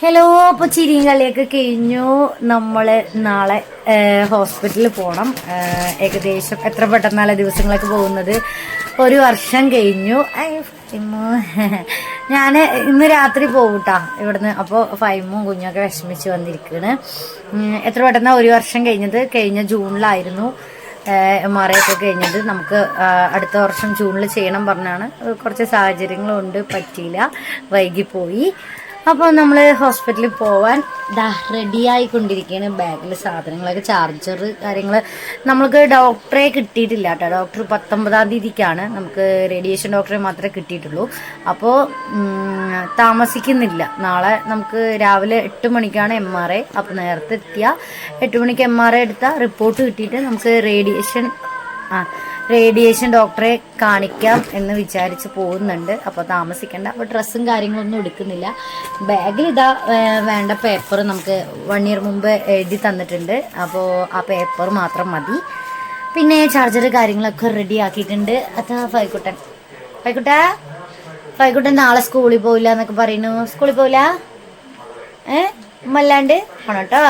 Hello, അപ്പോൾ ചിരിയും കളിയൊക്കെ കഴിഞ്ഞു. നമ്മൾ നാളെ ഹോസ്പിറ്റലിൽ പോകണം. ഏകദേശം എത്ര പെട്ടെന്നാണ് ദിവസങ്ങളൊക്കെ പോകുന്നത്. 1 വർഷം കഴിഞ്ഞു. ഞാൻ ഇന്ന് രാത്രി പോകൂട്ടാ ഇവിടുന്ന്. അപ്പോൾ ഫൈമും കുഞ്ഞൊക്കെ വിഷമിച്ച് വന്നിരിക്കുകയാണ്. എത്ര പെട്ടെന്നാണ് 1 വർഷം കഴിഞ്ഞത്. കഴിഞ്ഞ ജൂണിലായിരുന്നു MRI ഒക്കെ കഴിഞ്ഞത്. നമുക്ക് അടുത്ത വർഷം ജൂണിൽ ചെയ്യണം പറഞ്ഞാണ്. കുറച്ച് സാഹചര്യങ്ങളുണ്ട്, പറ്റിയില്ല, വൈകിപ്പോയി. അപ്പോൾ നമ്മൾ ഹോസ്പിറ്റലിൽ പോവാൻ റെഡിയായിക്കൊണ്ടിരിക്കുകയാണ്. ബാഗിൽ സാധനങ്ങളൊക്കെ, ചാർജർ, കാര്യങ്ങൾ. നമ്മൾക്ക് ഡോക്ടറെ കിട്ടിയിട്ടില്ല കേട്ടോ. ഡോക്ടർ 19-ാം തീയതിക്കാണ്. നമുക്ക് റേഡിയേഷൻ ഡോക്ടറെ മാത്രമേ കിട്ടിയിട്ടുള്ളൂ. അപ്പോൾ താമസിക്കുന്നില്ല. നാളെ നമുക്ക് രാവിലെ 8 മണിക്കാണ് MRI. അപ്പോൾ നേരത്തെ എത്തിയാൽ 8 മണിക്ക് MRI എടുത്താൽ റിപ്പോർട്ട് കിട്ടിയിട്ട് നമുക്ക് റേഡിയേഷൻ ഡോക്ടറെ കാണിക്കാം എന്ന് വിചാരിച്ച് പോകുന്നുണ്ട്. അപ്പോൾ താമസിക്കേണ്ട. അപ്പോൾ ഡ്രസ്സും കാര്യങ്ങളൊന്നും എടുക്കുന്നില്ല. ബാഗിൽ വേണ്ട പേപ്പർ നമുക്ക് 1 ഇയർ മുമ്പ് എഴുതി തന്നിട്ടുണ്ട്. അപ്പോൾ ആ പേപ്പർ മാത്രം മതി. പിന്നെ ചാർജർ കാര്യങ്ങളൊക്കെ റെഡി ആക്കിയിട്ടുണ്ട്. അതാ ഫൈക്കുട്ടൻ നാളെ സ്കൂളിൽ പോയില്ല എന്നൊക്കെ പറയുന്നു. സ്കൂളിൽ പോയില്ല മല്ലാണ്ട് ആണോ കേട്ടോ.